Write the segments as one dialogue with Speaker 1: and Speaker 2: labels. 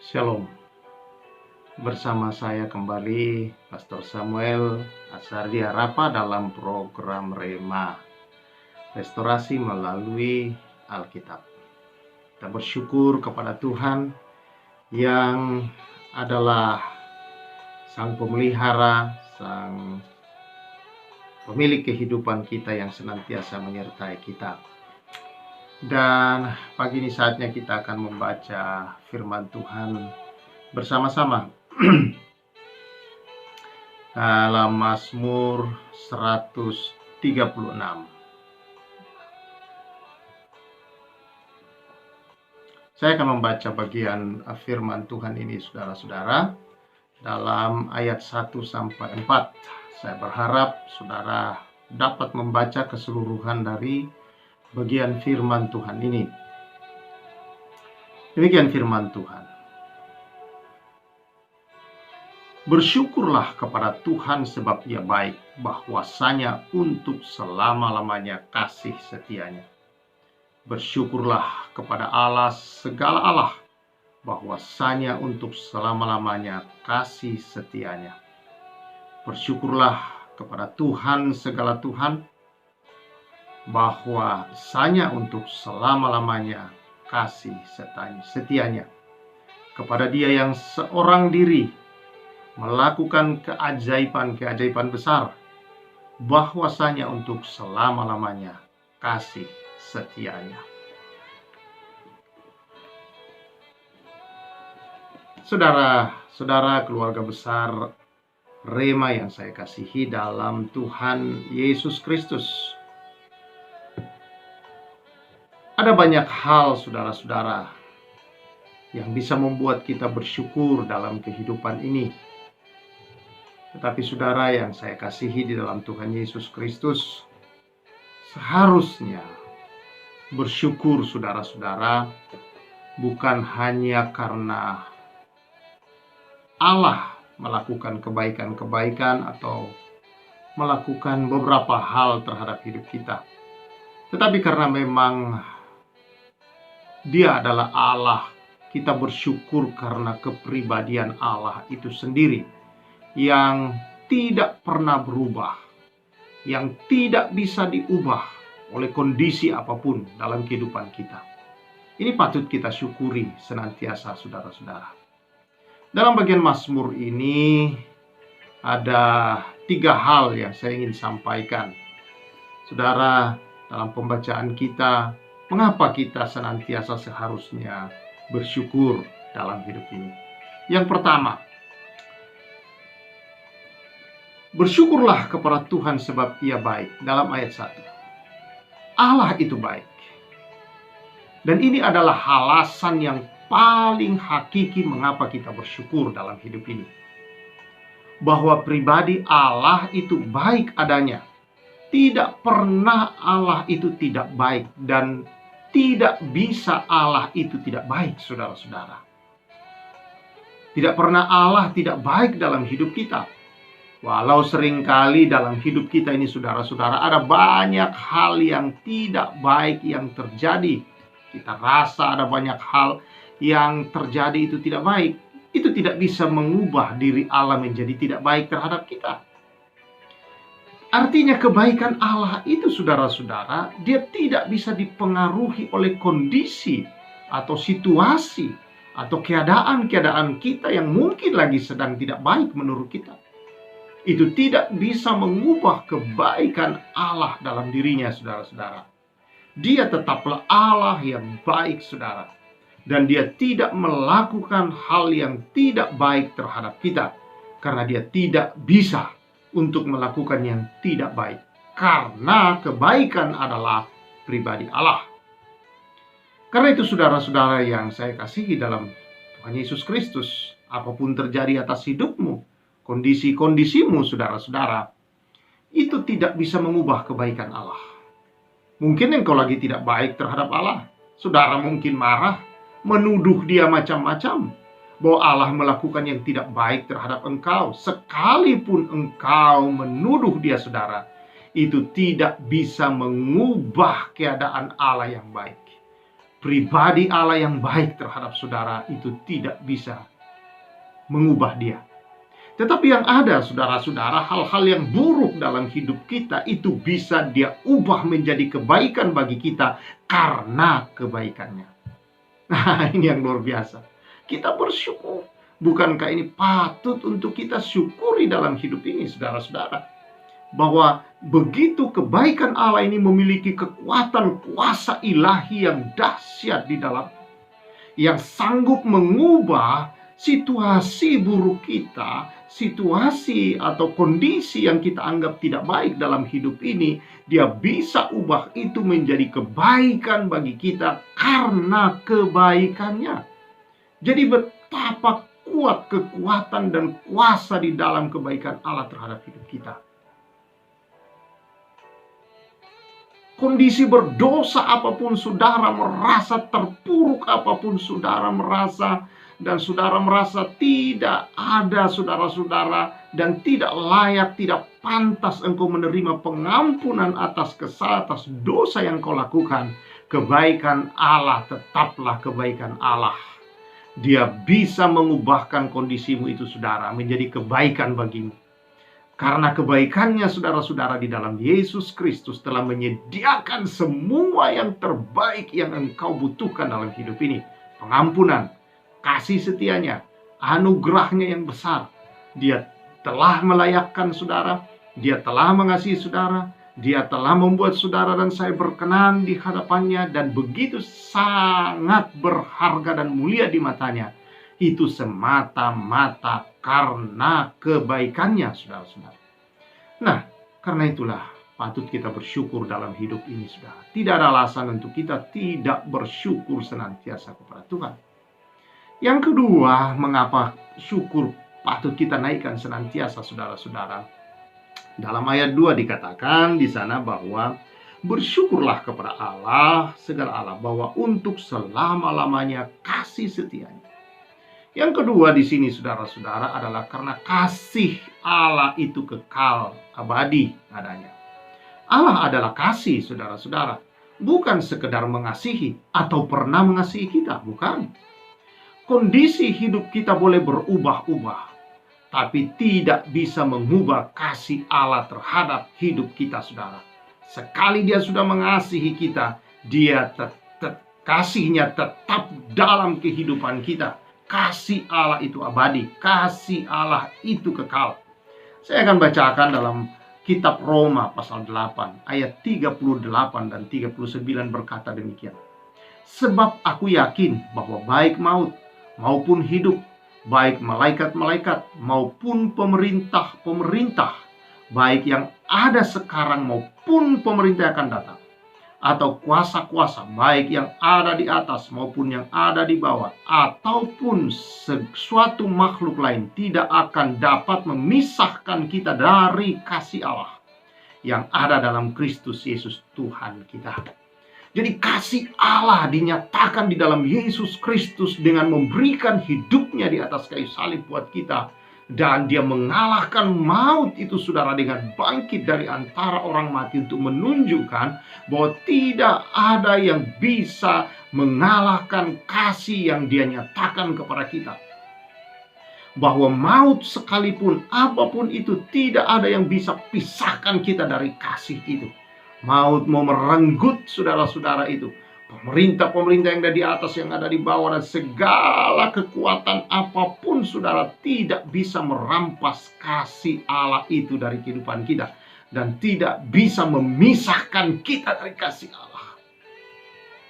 Speaker 1: Shalom, bersama saya kembali Pastor Samuel Asardi Harapa dalam program Rema Restorasi melalui Alkitab. Kita bersyukur kepada Tuhan yang adalah Sang Pemelihara, Sang Pemilik kehidupan kita yang senantiasa menyertai kita. Dan pagi ini saatnya kita akan membaca firman Tuhan bersama-sama dalam Mazmur 136. Saya akan membaca bagian firman Tuhan ini, saudara-saudara, dalam ayat 1-4. Saya berharap saudara dapat membaca keseluruhan dari bagian firman Tuhan ini. Demikian firman Tuhan. Bersyukurlah kepada Tuhan sebab Dia baik, bahwasanya untuk selama-lamanya kasih setianya. Bersyukurlah kepada Allah segala Allah, bahwasanya untuk selama-lamanya kasih setianya. Bersyukurlah kepada Tuhan segala Tuhan, bahwasanya untuk selama-lamanya kasih setianya. Kepada Dia yang seorang diri melakukan keajaiban-keajaiban besar, bahwasanya untuk selama-lamanya kasih setianya. Saudara-saudara, keluarga besar Rema yang saya kasihi dalam Tuhan Yesus Kristus, ada banyak hal, saudara-saudara, yang bisa membuat kita bersyukur dalam kehidupan ini. Tetapi saudara yang saya kasihi di dalam Tuhan Yesus Kristus, seharusnya bersyukur saudara-saudara bukan hanya karena Allah melakukan kebaikan-kebaikan atau melakukan beberapa hal terhadap hidup kita, tetapi karena memang Dia adalah Allah. Kita bersyukur karena kepribadian Allah itu sendiri yang tidak pernah berubah, yang tidak bisa diubah oleh kondisi apapun dalam kehidupan kita. Ini patut kita syukuri senantiasa, saudara-saudara. Dalam bagian Mazmur ini ada 3 hal yang saya ingin sampaikan. Saudara, dalam pembacaan kita, mengapa kita senantiasa seharusnya bersyukur dalam hidup ini? Yang pertama, bersyukurlah kepada Tuhan sebab Ia baik. Dalam ayat 1, Allah itu baik. Dan ini adalah alasan yang paling hakiki mengapa kita bersyukur dalam hidup ini. Bahwa pribadi Allah itu baik adanya. Tidak pernah Allah itu tidak baik, dan tidak bisa Allah itu tidak baik, saudara-saudara. Tidak pernah Allah tidak baik dalam hidup kita. Walau seringkali dalam hidup kita ini, saudara-saudara, ada banyak hal yang tidak baik yang terjadi. Kita rasa ada banyak hal yang terjadi itu tidak baik. Itu tidak bisa mengubah diri Allah menjadi tidak baik terhadap kita. Artinya kebaikan Allah itu, saudara-saudara, Dia tidak bisa dipengaruhi oleh kondisi atau situasi atau keadaan-keadaan kita yang mungkin lagi sedang tidak baik menurut kita. Itu tidak bisa mengubah kebaikan Allah dalam dirinya, saudara-saudara. Dia tetaplah Allah yang baik, saudara. Dan Dia tidak melakukan hal yang tidak baik terhadap kita, karena Dia tidak bisa untuk melakukan yang tidak baik, karena kebaikan adalah pribadi Allah. Karena itu, saudara-saudara yang saya kasihi dalam Tuhan Yesus Kristus, apapun terjadi atas hidupmu, kondisi-kondisimu, saudara-saudara, itu tidak bisa mengubah kebaikan Allah. Mungkin engkau lagi tidak baik terhadap Allah. Saudara mungkin marah, menuduh Dia macam-macam, bahwa Allah melakukan yang tidak baik terhadap engkau. Sekalipun engkau menuduh Dia, saudara, itu tidak bisa mengubah keadaan Allah yang baik. pribadi Allah yang baik terhadap saudara itu tidak bisa mengubah dia. Tetapi yang ada, saudara-saudara, hal-hal yang buruk dalam hidup kita itu bisa dia ubah menjadi kebaikan bagi kita karena kebaikannya. Nah, ini yang luar biasa. Kita bersyukur. Bukankah ini patut untuk kita syukuri dalam hidup ini, saudara-saudara? Bahwa begitu kebaikan Allah ini memiliki kekuatan kuasa ilahi yang dahsyat di dalam, yang sanggup mengubah situasi buruk kita, situasi atau kondisi yang kita anggap tidak baik dalam hidup ini, dia bisa ubah itu menjadi kebaikan bagi kita karena kebaikannya. Jadi betapa kuat kekuatan dan kuasa di dalam kebaikan Allah terhadap hidup kita. Kondisi berdosa apapun saudara merasa, terpuruk apapun saudara merasa, dan saudara merasa tidak ada saudara-saudara dan tidak layak, tidak pantas engkau menerima pengampunan atas kesalahan, atas dosa yang kau lakukan, kebaikan Allah tetaplah kebaikan Allah. Dia bisa mengubahkan kondisimu itu, saudara, menjadi kebaikan bagimu. Karena kebaikannya, saudara-saudara, di dalam Yesus Kristus telah menyediakan semua yang terbaik yang engkau butuhkan dalam hidup ini. Pengampunan, kasih setianya, anugerahnya yang besar. Dia telah melayakkan saudara, dia telah mengasihi saudara, dia telah membuat saudara dan saya berkenan di hadapannya, dan begitu sangat berharga dan mulia di matanya. Itu semata-mata karena kebaikannya, saudara-saudara. Nah, karena itulah patut kita bersyukur dalam hidup ini, saudara. Tidak ada alasan untuk kita tidak bersyukur senantiasa kepada Tuhan. Yang kedua, mengapa syukur patut kita naikkan senantiasa, saudara-saudara? Dalam ayat 2 dikatakan di sana bahwa bersyukurlah kepada Allah, segala Allah, bahwa untuk selama-lamanya kasih setianya. Yang kedua di sini, saudara-saudara, adalah karena kasih Allah itu kekal, abadi adanya. Allah adalah kasih, saudara-saudara. Bukan sekedar mengasihi atau pernah mengasihi kita, bukan. Kondisi hidup kita boleh berubah-ubah, tapi tidak bisa mengubah kasih Allah terhadap hidup kita, saudara. Sekali dia sudah mengasihi kita, dia kasihnya tetap dalam kehidupan kita. Kasih Allah itu abadi, kasih Allah itu kekal. Saya akan bacakan dalam kitab Roma pasal 8 ayat 38 dan 39 berkata demikian. Sebab aku yakin bahwa baik maut maupun hidup, baik malaikat-malaikat maupun pemerintah-pemerintah, baik yang ada sekarang maupun pemerintah yang akan datang, atau kuasa-kuasa, baik yang ada di atas maupun yang ada di bawah, ataupun sesuatu makhluk lain, tidak akan dapat memisahkan kita dari kasih Allah yang ada dalam Kristus Yesus Tuhan kita. Jadi kasih Allah dinyatakan di dalam Yesus Kristus dengan memberikan hidupnya di atas kayu salib buat kita. Dan dia mengalahkan maut itu, saudara, dengan bangkit dari antara orang mati untuk menunjukkan bahwa tidak ada yang bisa mengalahkan kasih yang dia nyatakan kepada kita. Bahwa maut sekalipun apapun itu, tidak ada yang bisa pisahkan kita dari kasih itu. Maut mau merenggut saudara-saudara itu, pemerintah-pemerintah yang ada di atas, yang ada di bawah, dan segala kekuatan apapun, saudara, tidak bisa merampas kasih Allah itu dari kehidupan kita. Dan tidak bisa memisahkan kita dari kasih Allah.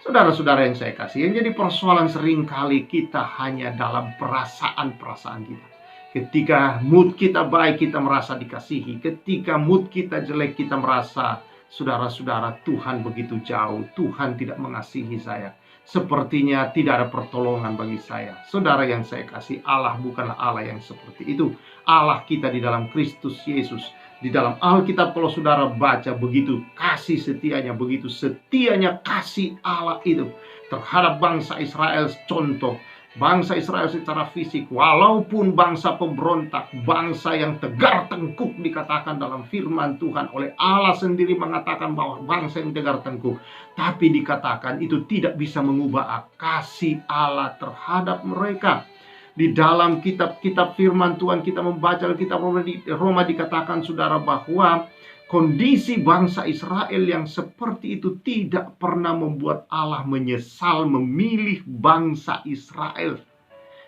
Speaker 1: Saudara-saudara yang saya kasih, yang jadi persoalan seringkali kita hanya dalam perasaan-perasaan kita. Ketika mood kita baik, kita merasa dikasihi. Ketika mood kita jelek, kita merasa, saudara-saudara, Tuhan begitu jauh, Tuhan tidak mengasihi saya. Sepertinya tidak ada pertolongan bagi saya. Saudara yang saya kasih, Allah bukanlah Allah yang seperti itu. Allah kita di dalam Kristus Yesus. Di dalam Alkitab kalau saudara baca, begitu kasih setianya, begitu setianya kasih Allah itu terhadap bangsa Israel. Contoh Bangsa Israel secara fisik, walaupun bangsa pemberontak, bangsa yang tegar tengkuk, dikatakan dalam firman Tuhan oleh Allah sendiri mengatakan bahwa bangsa yang tegar tengkuk, tapi dikatakan itu tidak bisa mengubah kasih Allah terhadap mereka. Di dalam kitab-kitab firman Tuhan kita membaca kitab Roma dikatakan saudara bahwa kondisi bangsa Israel yang seperti itu tidak pernah membuat Allah menyesal memilih bangsa Israel.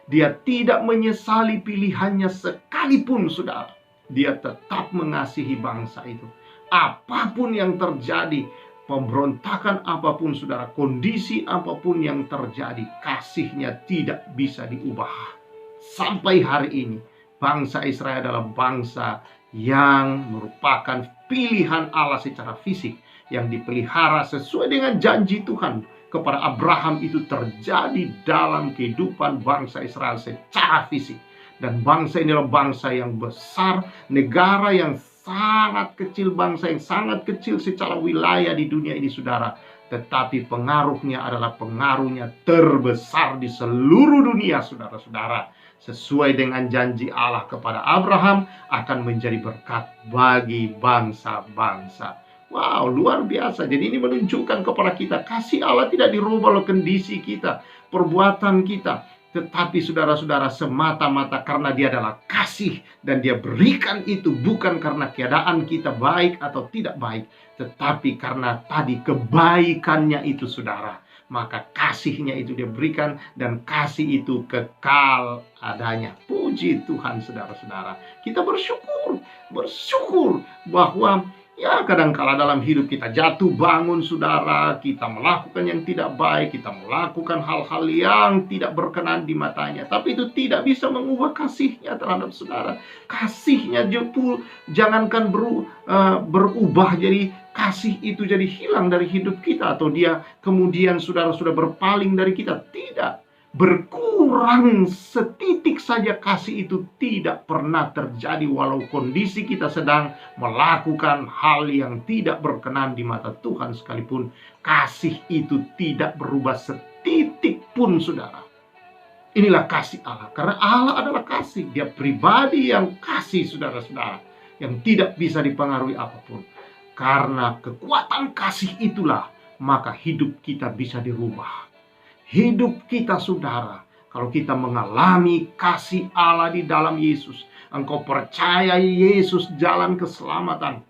Speaker 1: Dia tidak menyesali pilihannya sekalipun saudara. Dia tetap mengasihi bangsa itu. Apapun yang terjadi, pemberontakan apapun saudara, kondisi apapun yang terjadi, kasihnya tidak bisa diubah. Sampai hari ini, bangsa Israel adalah bangsa yang merupakan pilihan Allah secara fisik, yang dipelihara sesuai dengan janji Tuhan kepada Abraham itu terjadi dalam kehidupan bangsa Israel secara fisik. Dan bangsa ini adalah bangsa yang besar, negara yang sangat kecil, bangsa yang sangat kecil secara wilayah di dunia ini saudara, tetapi pengaruhnya adalah pengaruhnya terbesar di seluruh dunia saudara-saudara. Sesuai dengan janji Allah kepada Abraham, akan menjadi berkat bagi bangsa-bangsa. Wow, luar biasa. Jadi ini menunjukkan kepada kita kasih Allah tidak dirubah oleh kondisi kita, perbuatan kita, tetapi saudara-saudara semata-mata karena dia adalah kasih, dan dia berikan itu bukan karena keadaan kita baik atau tidak baik, tetapi karena tadi kebaikannya itu saudara. Maka kasihnya itu dia berikan, dan kasih itu kekal adanya. Puji Tuhan saudara-saudara. Kita bersyukur bahwa ya kadangkala dalam hidup kita jatuh bangun saudara, kita melakukan yang tidak baik, kita melakukan hal-hal yang tidak berkenan di matanya, tapi itu tidak bisa mengubah kasihnya terhadap saudara. Kasihnya jangankan berubah jadi kasih itu jadi hilang dari hidup kita, atau dia kemudian saudara sudah berpaling dari kita. Tidak. Berkurang setitik saja kasih itu tidak pernah terjadi walau kondisi kita sedang melakukan hal yang tidak berkenan di mata Tuhan sekalipun. Kasih itu tidak berubah setitik pun saudara. Inilah kasih Allah. Karena Allah adalah kasih. Dia pribadi yang kasih saudara-saudara, yang tidak bisa dipengaruhi apapun. Karena kekuatan kasih itulah maka hidup kita bisa dirubah. Hidup kita saudara, kalau kita mengalami kasih Allah di dalam Yesus, engkau percaya Yesus jalan keselamatan,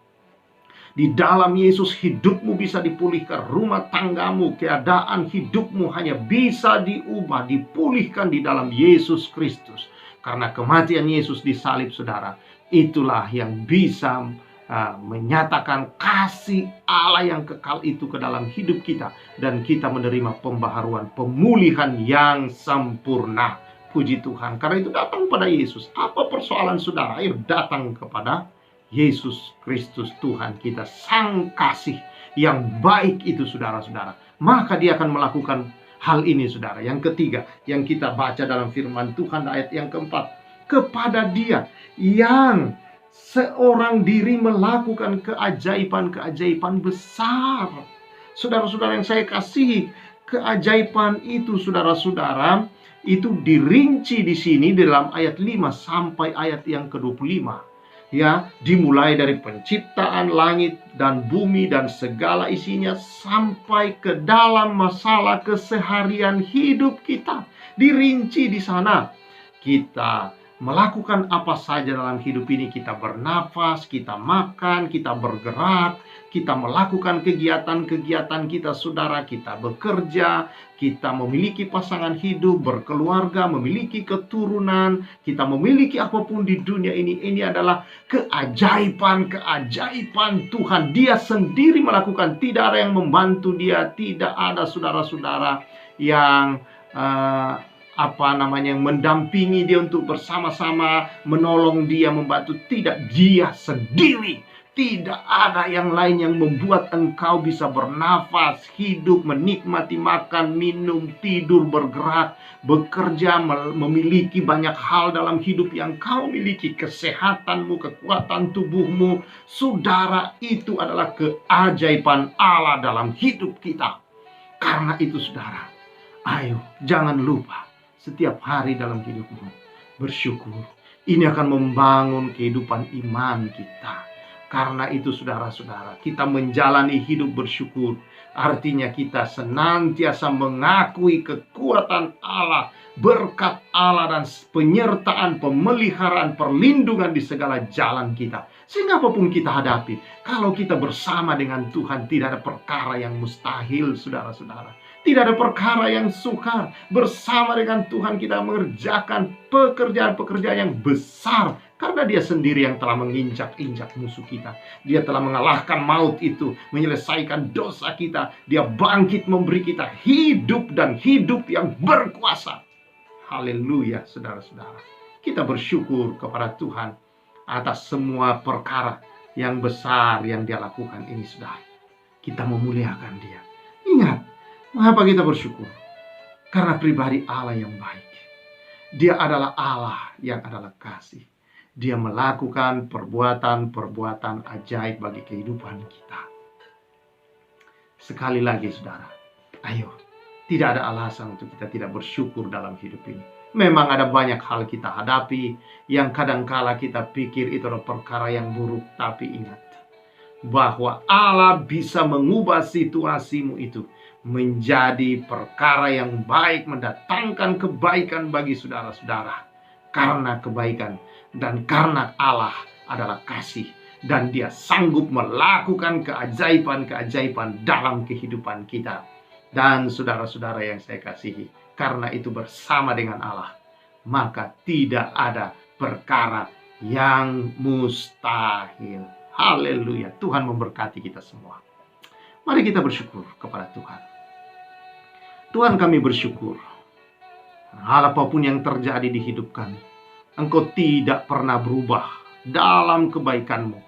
Speaker 1: di dalam Yesus hidupmu bisa dipulihkan, rumah tanggamu, keadaan hidupmu hanya bisa diubah, dipulihkan di dalam Yesus Kristus. Karena kematian Yesus di salib saudara, itulah yang bisa menyatakan kasih Allah yang kekal itu ke dalam hidup kita, dan kita menerima pembaharuan, pemulihan yang sempurna. Puji Tuhan. Karena itu datang pada Yesus. Apa persoalan saudara? Ayo datang kepada Yesus Kristus Tuhan kita, sang kasih yang baik itu saudara-saudara. Maka dia akan melakukan hal ini saudara. Yang ketiga yang kita baca dalam firman Tuhan ayat yang keempat, kepada dia yang seorang diri melakukan keajaiban-keajaiban besar. Saudara-saudara yang saya kasihi, keajaiban itu saudara-saudara itu dirinci di sini dalam ayat 5 sampai ayat yang ke-25. Ya, dimulai dari penciptaan langit dan bumi dan segala isinya sampai ke dalam masalah keseharian hidup kita. Dirinci di sana. Kita melakukan apa saja dalam hidup ini. Kita bernafas, kita makan, kita bergerak, kita melakukan kegiatan-kegiatan kita saudara, kita bekerja, kita memiliki pasangan hidup, berkeluarga, memiliki keturunan, kita memiliki apapun di dunia ini. Ini adalah keajaiban-keajaiban Tuhan. Dia sendiri melakukan, tidak ada yang membantu dia, tidak ada saudara-saudara yang yang mendampingi dia untuk bersama-sama menolong dia, membantu. Tidak, dia sendiri. Tidak ada yang lain yang membuat engkau bisa bernafas, hidup, menikmati makan, minum, tidur, bergerak, bekerja, memiliki banyak hal dalam hidup yang kau miliki, kesehatanmu, kekuatan tubuhmu. Saudara, itu adalah keajaiban Allah dalam hidup kita. Karena itu saudara, ayo jangan lupa setiap hari dalam hidupmu. Bersyukur. Ini akan membangun kehidupan iman kita. Karena itu saudara-saudara, kita menjalani hidup bersyukur. Artinya kita senantiasa mengakui kekuatan Allah, berkat Allah, dan penyertaan, pemeliharaan, perlindungan di segala jalan kita. Sehingga apapun kita hadapi, kalau kita bersama dengan Tuhan, tidak ada perkara yang mustahil, saudara-saudara. Tidak ada perkara yang sukar. Bersama dengan Tuhan kita mengerjakan pekerjaan-pekerjaan yang besar. Karena Dia sendiri yang telah menginjak-injak musuh kita. Dia telah mengalahkan maut itu, menyelesaikan dosa kita. Dia bangkit memberi kita hidup, dan hidup yang berkuasa. Haleluya, saudara-saudara. Kita bersyukur kepada Tuhan atas semua perkara yang besar yang Dia lakukan ini, saudara. Kita memuliakan Dia. Ingat, mengapa kita bersyukur? Karena pribadi Allah yang baik. Dia adalah Allah yang adalah kasih. Dia melakukan perbuatan-perbuatan ajaib bagi kehidupan kita. Sekali lagi saudara, ayo, tidak ada alasan untuk kita tidak bersyukur dalam hidup ini. Memang ada banyak hal kita hadapi yang kadangkala kita pikir itu adalah perkara yang buruk. Tapi ingat bahwa Allah bisa mengubah situasimu itu menjadi perkara yang baik, mendatangkan kebaikan bagi saudara-saudara. Karena kebaikan dan karena Allah adalah kasih, dan Dia sanggup melakukan keajaiban-keajaiban dalam kehidupan kita. Dan saudara-saudara yang saya kasihi, karena itu bersama dengan Allah, maka tidak ada perkara yang mustahil. Haleluya. Tuhan memberkati kita semua. Mari kita bersyukur kepada Tuhan. Tuhan, kami bersyukur. Hal apapun yang terjadi di hidup kami, Engkau tidak pernah berubah dalam kebaikan-Mu,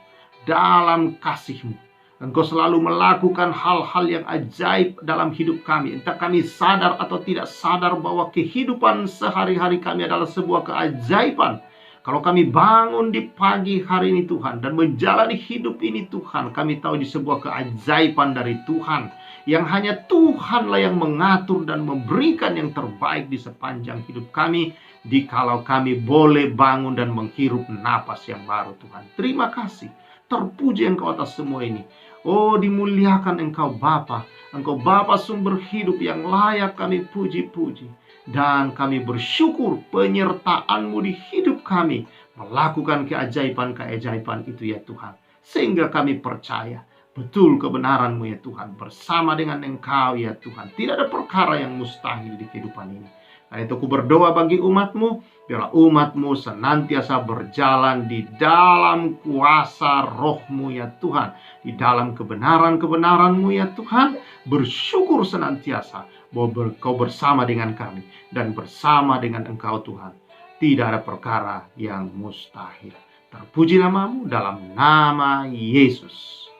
Speaker 1: dalam kasih-Mu. Engkau selalu melakukan hal-hal yang ajaib dalam hidup kami. Entah kami sadar atau tidak sadar bahwa kehidupan sehari-hari kami adalah sebuah keajaiban. Kalau kami bangun di pagi hari ini Tuhan, dan menjalani hidup ini Tuhan, kami tahu di sebuah keajaiban dari Tuhan, yang hanya Tuhanlah yang mengatur dan memberikan yang terbaik di sepanjang hidup kami, dikalau kami boleh bangun dan menghirup napas yang baru Tuhan. Terima kasih. Terpuji Engkau atas semua ini. Oh, dimuliakan Engkau Bapa. Engkau Bapa sumber hidup yang layak kami puji-puji. Dan kami bersyukur penyertaan-Mu di hidup kami, melakukan keajaiban-keajaiban itu ya Tuhan. Sehingga kami percaya betul kebenaran-Mu ya Tuhan. Bersama dengan Engkau ya Tuhan, tidak ada perkara yang mustahil di kehidupan ini. Nah, itu aku berdoa bagi umat-Mu, biarlah umat-Mu senantiasa berjalan di dalam kuasa Roh-Mu ya Tuhan, di dalam kebenaran-kebenaran-Mu ya Tuhan. Bersyukur senantiasa bahwa Engkau bersama dengan kami, dan bersama dengan Engkau Tuhan tidak ada perkara yang mustahil. Terpuji nama-Mu dalam nama Yesus.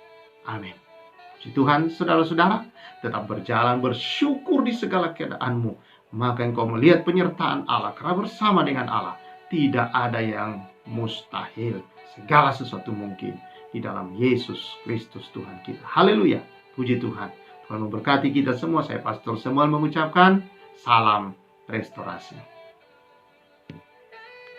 Speaker 1: Amin. Puji Tuhan, saudara-saudara, tetap berjalan bersyukur di segala keadaan-Mu. Maka engkau melihat penyertaan Allah, karena bersama dengan Allah tidak ada yang mustahil. Segala sesuatu mungkin di dalam Yesus Kristus Tuhan kita. Haleluya. Puji Tuhan. Tuhan memberkati kita semua. Saya Pastor Samuel mengucapkan salam restorasi.